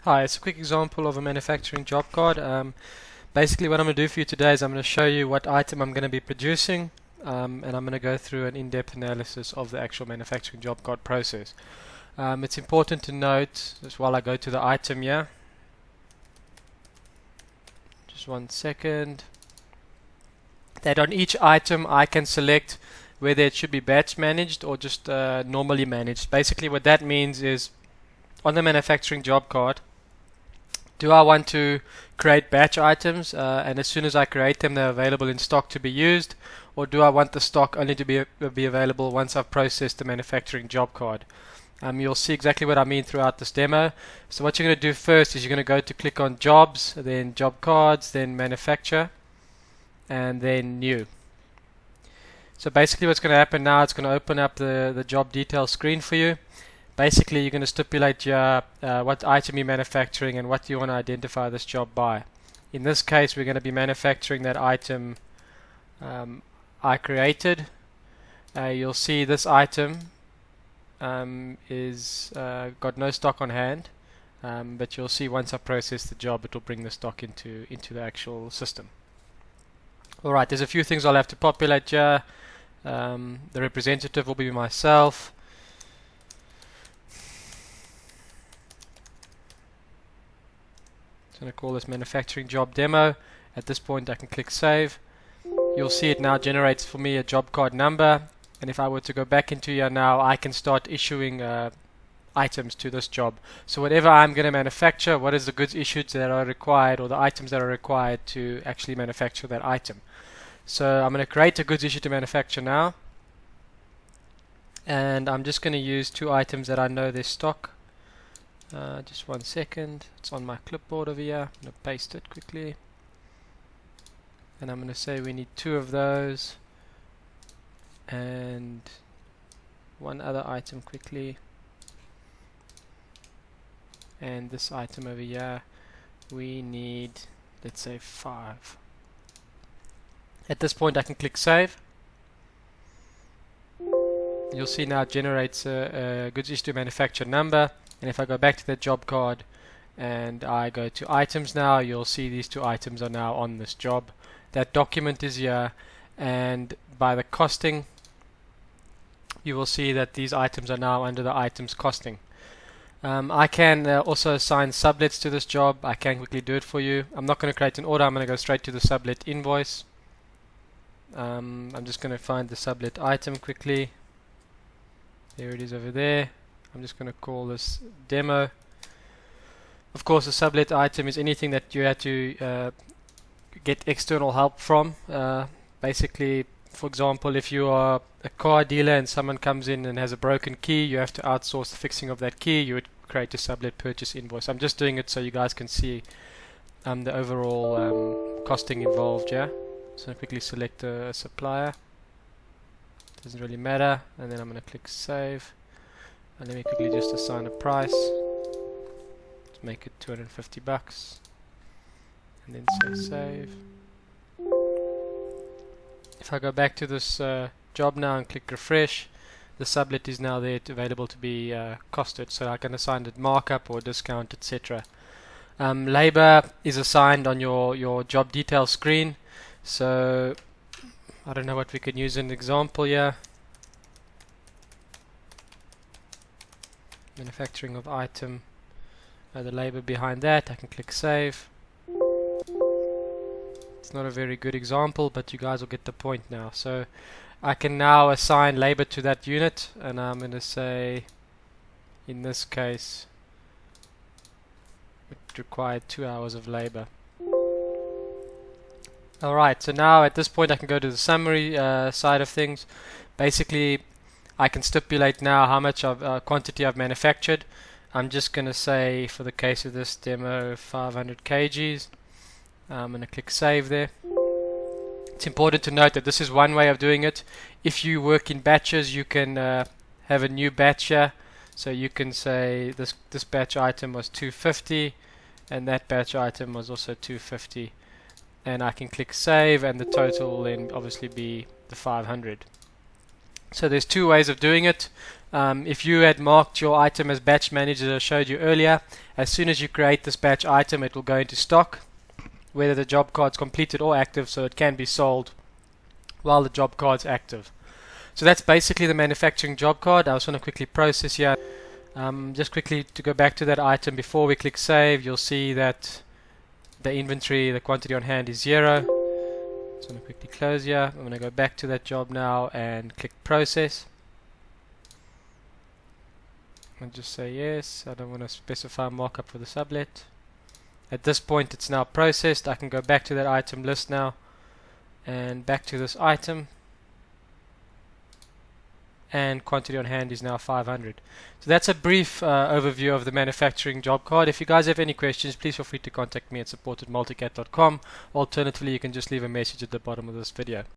Hi, it's a quick example of a manufacturing job card. Basically what I'm going to do for you today is I'm going to show you what item I'm going to be producing, and I'm going to go through an in-depth analysis of the actual manufacturing job card process. It's important to note, just while I go to the item here, just 1 second, that on each item I can select whether it should be batch managed or just normally managed. Basically what that means is, on the manufacturing job card, do I want to create batch items and as soon as I create them they're available in stock to be used, or do I want the stock only to be available once I've processed the manufacturing job card? You'll see exactly what I mean throughout this demo. So what you're going to do first is you're going to go to click on jobs, then job cards, then manufacture, and then new. So basically what's going to happen now, it's going to open up the job details screen for you. Basically, you're going to stipulate your, what item you're manufacturing and what you want to identify this job by. In this case, we're going to be manufacturing that item I created. You'll see this item is got no stock on hand, but you'll see once I process the job, it will bring the stock into the actual system. Alright, there's a few things I'll have to populate here. The representative will be myself. I'm going to call this manufacturing job demo. At this point I can click save. You'll see it now generates for me a job card number, and if I were to go back into here now, I can start issuing items to this job. So whatever I'm going to manufacture, what is the goods issued that are required, or the items that are required to actually manufacture that item. So I'm going to create a goods issue to manufacture now, and I'm just going to use two items that I know their stock. Just 1 second, it's on my clipboard over here. I'm going to paste it quickly, and I'm going to say we need two of those and one other item quickly, and this item over here we need, let's say, 5. At this point I can click save. You'll see now it generates a goods issue to manufacture number. And if I go back to the job card and I go to items now, you'll see these two items are now on this job. That document is here, and by the costing you will see that these items are now under the items costing. I can also assign sublets to this job. I can quickly do it for you. I'm not going to create an order, I'm going to go straight to the sublet invoice. I'm just going to find the sublet item quickly. There it is over there. I'm just going to call this demo. Of course, a sublet item is anything that you had to get external help from. Basically, for example, if you are a car dealer and someone comes in and has a broken key, you have to outsource the fixing of that key, you would create a sublet purchase invoice. I'm just doing it so you guys can see the overall costing involved. Yeah. So I'll quickly select a supplier. Doesn't really matter, and then I'm going to click save. And let me quickly just assign a price. Let's make it 250 bucks, and then say save. If I go back to this job now and click refresh, the sublet is now there available to be costed, so I can assign it markup or discount, etc. Labor is assigned on your job detail screen, so I don't know what we could use an example here. Manufacturing of item, the labor behind that, I can click save. It's not a very good example, but you guys will get the point now. So I can now assign labor to that unit, and I'm going to say, in this case, it required 2 hours of labor. Alright, so now at this point I can go to the summary side of things. Basically, I can stipulate now how much of quantity I've manufactured. I'm just going to say, for the case of this demo, 500 kgs. I'm going to click save there. It's important to note that this is one way of doing it. If you work in batches, you can have a new batch here. So you can say this batch item was 250 and that batch item was also 250. And I can click save, and the total will then obviously be the 500. So there's two ways of doing it. If you had marked your item as batch manager as I showed you earlier, as soon as you create this batch item, it will go into stock, whether the job card's completed or active, so it can be sold while the job card's active. So that's basically the manufacturing job card. I just want to quickly process here. Just quickly to go back to that item before we click save, you'll see that the inventory, the quantity on hand is 0. So I'm going to quickly close here. I'm going to go back to that job now and click process. And just say yes. I don't want to specify markup for the sublet. At this point it's now processed. I can go back to that item list now and back to this item, and quantity on hand is now 500. So that's a brief overview of the manufacturing job card. If you guys have any questions, please feel free to contact me at support@multicat.com. Alternatively, you can just leave a message at the bottom of this video.